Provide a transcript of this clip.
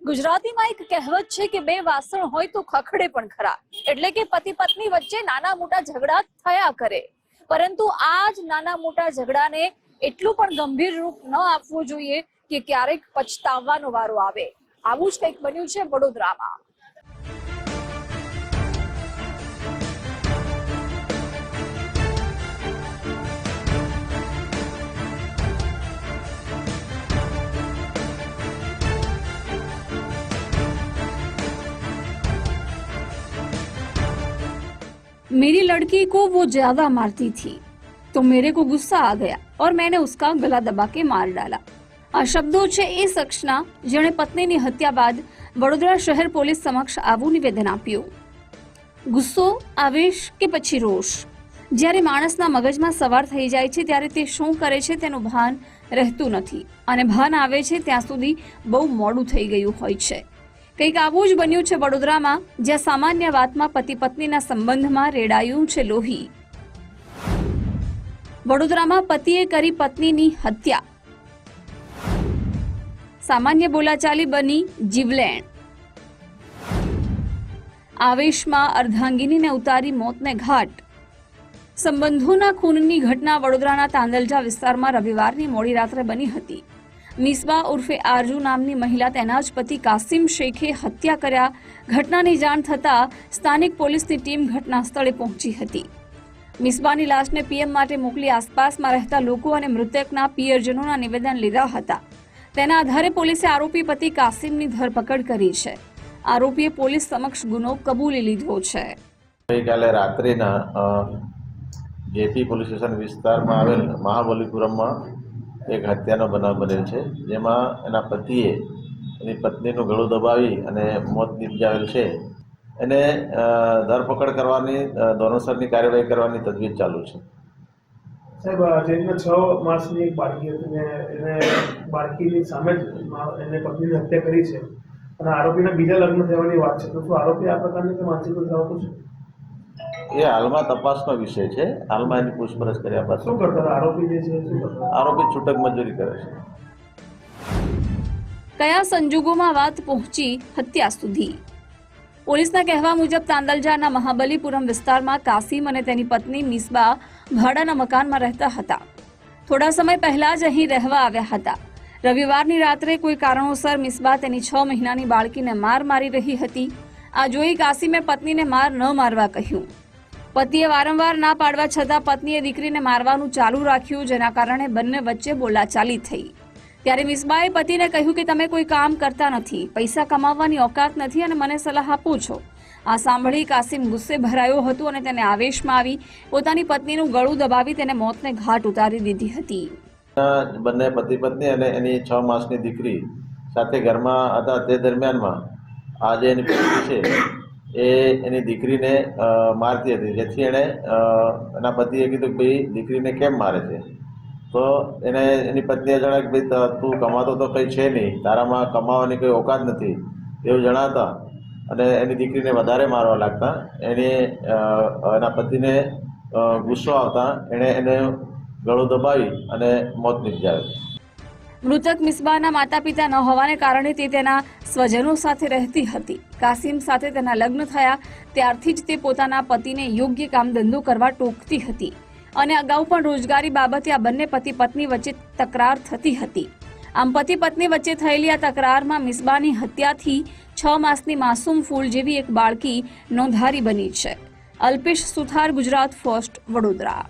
ગુજરાતીમાં એક કહેવત છે કે બે વાસણ હોય તો ખખડે પણ ખરા, એટલે કે પતિ પત્ની વચ્ચે નાના મોટા ઝઘડા થયા કરે, પરંતુ આ જ નાના મોટા ઝઘડાને એટલું પણ ગંભીર રૂપ ન આપવું જોઈએ કે ક્યારેક પછતાવવાનો વારો આવે। આવું જ કંઈક બન્યું છે વડોદરામાં। मेरी लड़की को वो ज्यादा मारती थी तो मेरे को गुस्सा आ गया और मैंने उसका गला दबा के मार डाला। आ शब्दों છે એ શખ્સના જેણે પત્નીની હત્યા બાદ વડોદરા શહેર પોલીસ સમક્ષ આવું નિવેદન આપ્યું। ગુસ્સો, આવેશ કે પછી રોષ, જ્યારે માણસના મગજમાં સવાર થઈ જાય છે ત્યારે તે શું કરે છે તેનું ભાન રહેતું નથી, અને ભાન આવે છે ત્યાં સુધી બહુ મોડું થઈ ગયું હોય છે। કંઈક આવું જ બન્યું છે વડોદરામાં, જ્યાં સામાન્ય વાતમાં પતિ પત્નીના સંબંધમાં રેડાયું છે લોહી। વડોદરામાં પતિએ કરી પત્નીની હત્યા, સામાન્ય બોલાચાલી બની જીવલેણ, આવેશમાં અર્ધાંગિનીને ઉતારી મોતને ઘાટ। સંબંધોના ખૂનની ઘટના વડોદરાના તાંદલજા વિસ્તારમાં રવિવારની મોડી રાત્રે બની હતી। મિસબા ઉર્ફે આરજુ નામની મહિલા તેના જ પતિ કાસિમ શેખે હત્યા કર્યા। ઘટનાની જાણ થતાં સ્થાનિક પોલીસની ટીમ ઘટના સ્થળે પહોંચી હતી। મિસબાની લાશને પીએમ માટે મોકલી આસપાસમાં રહેતા લોકો અને મૃતકના પિયરજનોના નિવેદન લીધા હતા। તેના આધારે પોલીસે આરોપી પતિ કાસિમની ધરપકડ કરી છે। આરોપીએ પોલીસ સમક્ષ ગુનો કબૂલી લીધો છે। ગઈકાલે રાત્રિના જેપી પોલીસ સ્ટેશન વિસ્તારમાં આવેલ મહાબલીપુરમમાં એક હત્યાનો બનાવ બનેલ છે, જેમાં એના પતિએ એની પત્નીનું ગળું દબાવી અને મોત નિપજાવેલ છે। એને ધરપકડ કરવાની ધોરણસરની કાર્યવાહી કરવાની તજવીજ ચાલુ છે। સાહેબ, જેને 6 માસની એક બાળકી હતી ને એને બાળકીની સામે જ એને પત્નીની હત્યા કરી છે, અને આરોપીના બીજા લગ્ન થવાની વાત છે, તો શું આરોપી આ પ્રકારની માનસિક ધરાવતો છે? એ હાલમાં તપાસનો વિષય છે। હાલમાં એની પૂછપરછ કર્યા બાદ શું કરતા આરોપી જે છે શું કરતા? આરોપી છૂટક મજૂરી કરે છે। કયા સંજોગોમાં વાત પહોંચી હત્યા સુધી? પોલીસના કહેવા મુજબ તાંદલજાના મહાબલીપુરમ વિસ્તારમાં કાસિમ અને તેની પત્ની મિસબા ભાડાના મકાનમાં રહેતા હતા। થોડા સમય પહેલા જ અહીં રહેવા આવ્યા હતા। રવિવારની રાત્રે કોઈ કારણોસર મિસબા તેની 6 મહિનાની બાળકીને માર મારી રહી હતી। આ જોઈ કાસિમે પત્નીને માર ન મારવા કહ્યું। પતિએ વારંવાર ના પાડવા છતાં પત્નીએ દીકરીને મારવાનું ચાલુ રાખ્યું, જેના કારણે બંને વચ્ચે બોલાચાલી થઈ। ત્યારે મિસબાએ પતિને કહ્યું કે તમે કોઈ કામ કરતા નથી, પૈસા કમાવવાની औकात નથી અને મને સલાહ આપો છો। આ સાંભળી કાસિમ ગુસ્સે ભરાયો હતો અને તેને આવેશમાં આવી પોતાની પત્નીનું ગળું દબાવી તેને મોતને ઘાટ ઉતારી દીધી હતી। બંને પતિ પત્ની અને એની 6 માસની દીકરી સાથે ઘરમાં હતા। તે દરમિયાનમાં આ જે એની પત્ની છે એ એની દીકરીને મારતી હતી, જેથી એણે એના પતિએ કીધું કે ભાઈ દીકરીને કેમ મારે છે? તો એને એની પત્નીએ જણાવ્યું કે ભાઈ તું કમાતો તો કંઈ છે નહીં, તારામાં કમાવાની કોઈ औकात નથી એવું જણાવતા અને એની દીકરીને વધારે મારવા લાગતા એને એના પતિને ગુસ્સો આવતા એણે એને ગળું દબાવી અને મોત નિપજાવ્યું। મૃતક મિસબાના માતા પિતા ન હોવાને કારણે તે તેના સ્વજનો સાથે રહેતી હતી। કાસિમ સાથે તેના લગ્ન થયા ત્યારથી જ તે પોતાના પતિને યોગ્ય કામ ધંધો કરવા ટોકતી હતી અને અગાઉ પણ રોજગારી બાબતે આ બંને પતિ પત્ની વચ્ચે તકરાર થતી હતી। આમ પતિ પત્ની વચ્ચે થયેલી આ તકરારમાં મિસબાની હત્યાથી 6 માસની માસૂમ ફૂલ જેવી એક બાળકી નોંધારી બની છે। અલ્પેશ સુથાર, ગુજરાત ફર્સ્ટ, વડોદરા।